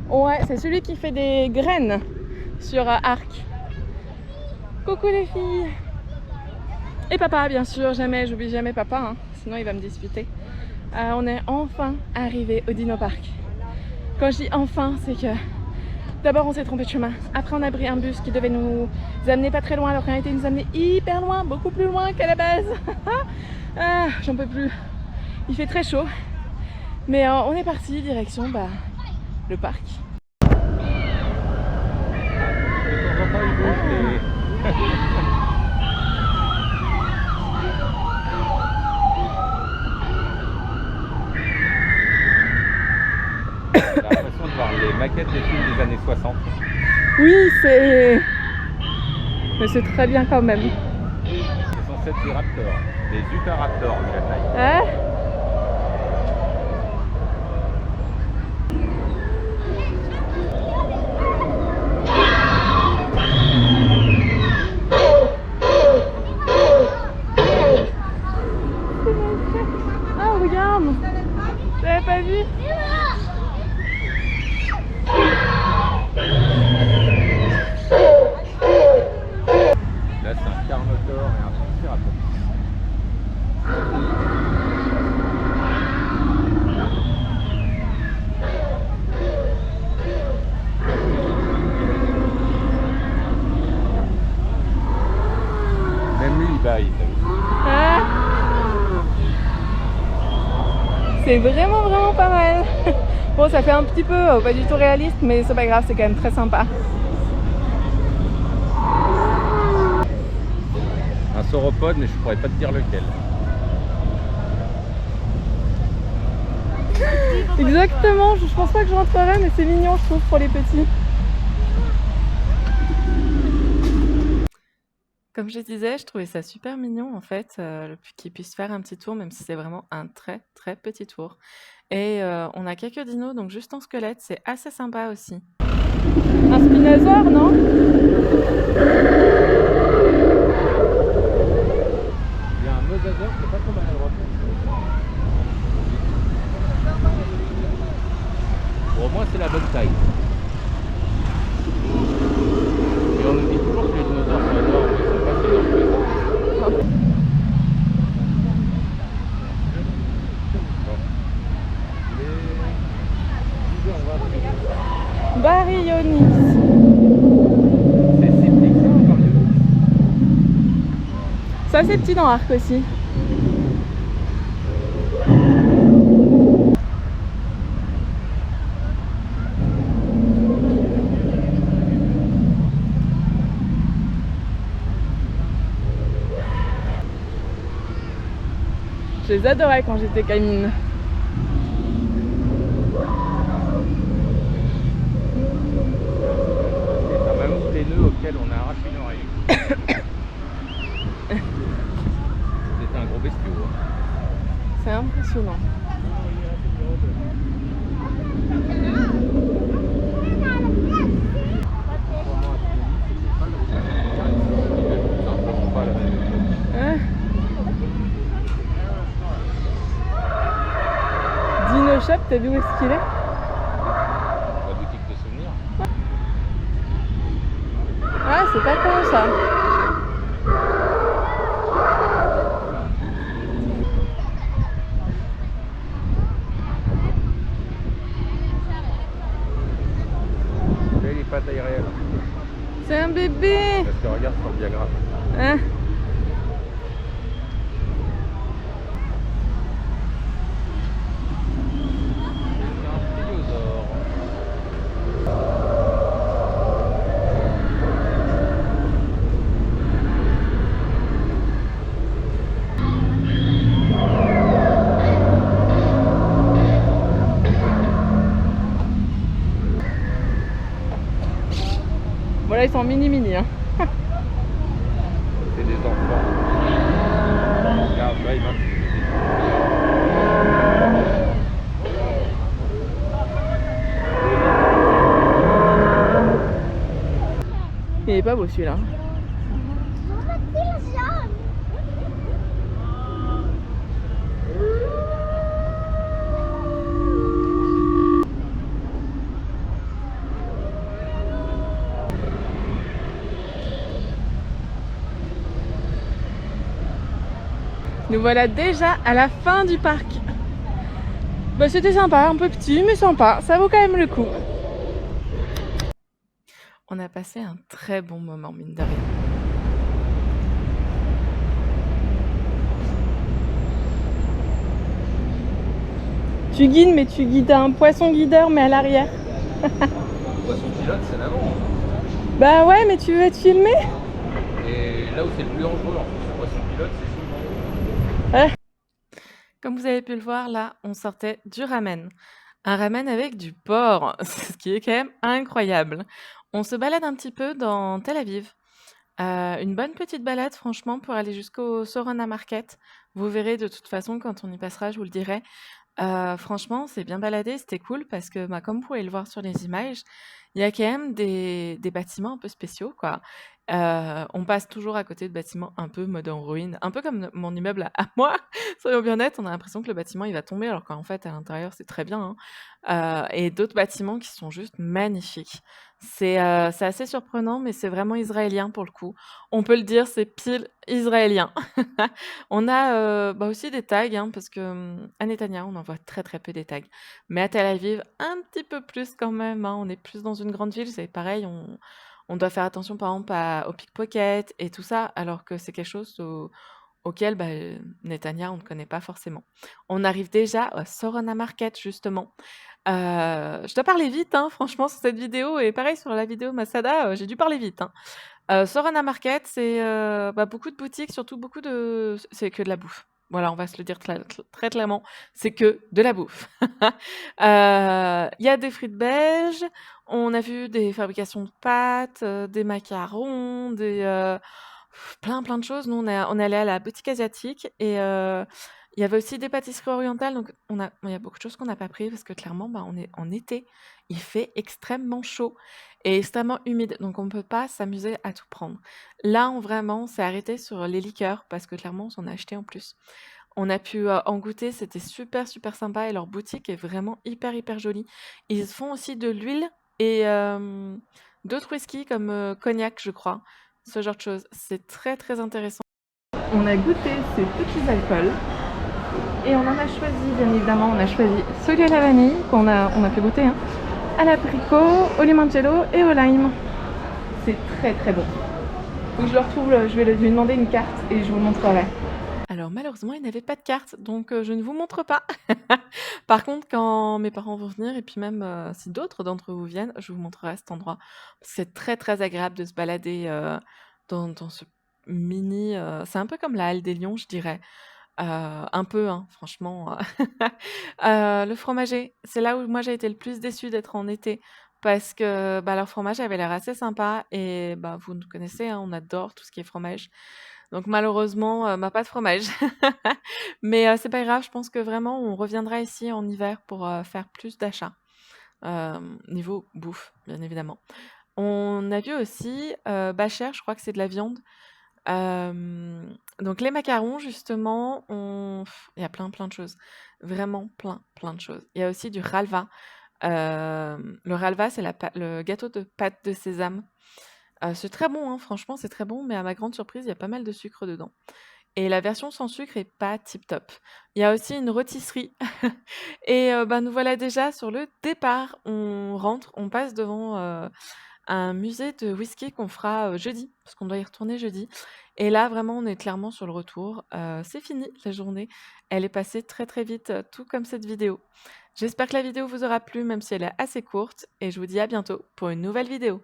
Ouais, c'est celui qui fait des graines sur Arc. Coucou les filles. Et papa, bien sûr, jamais, j'oublie jamais papa, hein, sinon il va me disputer. On est enfin arrivé au Dino Park. Quand je dis enfin, c'est que d'abord on s'est trompé de chemin. Après on a pris un bus qui devait nous amener pas très loin, alors qu'en réalité il nous amenait hyper loin, beaucoup plus loin qu'à la base. J'en peux plus. Il fait très chaud. Mais on est parti direction le parc. J'ai l'impression de voir les maquettes des films des années 60. Oui, mais c'est très bien quand même. C'est censé être des raptors, des Utahraptors vu la taille. Hein? Ah regarde, j'avais pas vu. Là c'est un Carnotaure et un Triceratops. Même lui il baille, t'as vu. Ah, c'est vraiment pas mal. Bon, ça fait un petit peu pas du tout réaliste, mais c'est pas grave, c'est quand même très sympa. Un sauropode, mais je pourrais pas te dire lequel. Exactement, je pense pas que je rentrerai, mais c'est mignon, je trouve, pour les petits. Comme je disais, je trouvais ça super mignon en fait, qu'ils puissent faire un petit tour, même si c'est vraiment un très petit tour. Et on a quelques dinos, donc juste en squelette, c'est assez sympa aussi. Un spinosaure, non? Il y a un mosasaure qui est pas trop mal à droite. Bon, au moins c'est la bonne taille. Et on nous dit toujours que les dinosaures sont énormes, mais ils sont pas si énormes que ça. Bon. Baryonyx. C'est si petit que ça, un Baryonyx. Ça c'est petit dans Arc aussi. Je les adorais quand j'étais gamine. Et t'as même des nœuds auxquels on a arraché une oreille. C'était un gros bestiau. Hein. C'est impressionnant. Hein? Dino Shop, t'as vu où est-ce qu'il est? La boutique de souvenirs. Ah, c'est pas con ça. Là, il est pas taille réelle. C'est un bébé. Parce que regarde sur le diagramme. Hein? C'est un pliosaure. Bon là ils sont mini hein. C'est des enfants. Regarde, là, il marche. Il est pas beau celui-là. Nous voilà déjà à la fin du parc. Bah, c'était sympa, un peu petit mais sympa, ça vaut quand même le coup. On a passé un très bon moment, mine de rien. Tu guides, mais tu guides un poisson guideur, mais à l'arrière. Poisson pilote, c'est en avant. Bah ouais, mais tu veux être filmé? Et là où c'est le plus dangereux, en fait, le poisson pilote, c'est souvent. Comme vous avez pu le voir, là, on sortait du ramen. Un ramen avec du porc, ce qui est quand même incroyable. On se balade un petit peu dans Tel Aviv. Une bonne petite balade franchement pour aller jusqu'au Sorona Market. Vous verrez de toute façon quand on y passera, je vous le dirai. Franchement, c'est bien baladé, c'était cool parce que, bah, comme vous pouvez le voir sur les images, il y a quand même des bâtiments un peu spéciaux, quoi. On passe toujours à côté de bâtiments un peu mode en ruine, un peu comme mon immeuble à moi. Soyons bien honnêtes, on a l'impression que le bâtiment, il va tomber alors qu'en fait, à l'intérieur, c'est très bien, hein. Et d'autres bâtiments qui sont juste magnifiques. C'est assez surprenant, mais c'est vraiment israélien pour le coup. On peut le dire, c'est pile israélien. On a, bah, aussi des tags, hein, parce que, à Netanya, on en voit très, très peu des tags. Mais à Tel Aviv, un petit peu plus quand même, hein. On est plus dans une grande ville, c'est pareil, on doit faire attention, par exemple, aux pickpockets et tout ça, alors que c'est quelque chose auquel, bah, Netanya, on ne connaît pas forcément. On arrive déjà à Sorona Market, justement. Je dois parler vite, hein, franchement, sur cette vidéo et pareil sur la vidéo Masada, j'ai dû parler vite, hein. Sorana Market, c'est, bah, beaucoup de boutiques, surtout beaucoup de c'est que de la bouffe. Voilà, on va se le dire très clairement, c'est que de la bouffe. Il y a des frites belges, on a vu des fabrications de pâtes, des macarons, plein de choses. Nous, on est allés à la boutique asiatique et il y avait aussi des pâtisseries orientales, donc il y a beaucoup de choses qu'on n'a pas pris parce que clairement, bah, on est en été, il fait extrêmement chaud et extrêmement humide, donc on ne peut pas s'amuser à tout prendre. Là, on s'est arrêté sur les liqueurs parce que clairement, on s'en a acheté en plus. On a pu, en goûter, c'était super, super sympa et leur boutique est vraiment hyper, hyper jolie. Ils font aussi de l'huile et d'autres whiskies comme, cognac, je crois, ce genre de choses. C'est très, très intéressant. On a goûté ces petits alcools et on en a choisi, bien évidemment, on a choisi celui à la vanille on a pu goûter, hein, à l'abricot, au limoncello et au lime. C'est très, très bon. Faut que je le retrouve, je vais lui demander une carte et je vous montrerai. Alors malheureusement, il n'avait pas de carte, donc je ne vous montre pas. Par contre, quand mes parents vont venir et puis même, si d'autres d'entre vous viennent, je vous montrerai cet endroit. C'est très, très agréable de se balader, dans ce mini, c'est un peu comme la Halle des Lions, je dirais. Un peu, hein, franchement, le fromager, c'est là où moi j'ai été le plus déçue d'être en été parce que, bah, leur fromage avait l'air assez sympa et bah, vous nous connaissez, hein, on adore tout ce qui est fromage. Donc malheureusement, bah, pas de fromage. Mais c'est pas grave, je pense que vraiment on reviendra ici en hiver pour, faire plus d'achats, niveau bouffe, bien évidemment. On a vu aussi, Bacher, je crois que c'est de la viande. Donc les macarons justement, il y a plein de choses. Vraiment plein de choses. Il y a aussi du ralva. Le ralva, c'est le gâteau de pâte de sésame. C'est très bon, hein, franchement, c'est très bon, mais à ma grande surprise, il y a pas mal de sucre dedans et la version sans sucre est pas tip top. Il y a aussi une rôtisserie et bah, nous voilà déjà sur le départ. On rentre, on passe devant, un musée de whisky qu'on fera, jeudi, parce qu'on doit y retourner jeudi et là, vraiment, on est clairement sur le retour. C'est fini la journée. Elle est passée très, très vite, tout comme cette vidéo. J'espère que la vidéo vous aura plu, même si elle est assez courte et je vous dis à bientôt pour une nouvelle vidéo.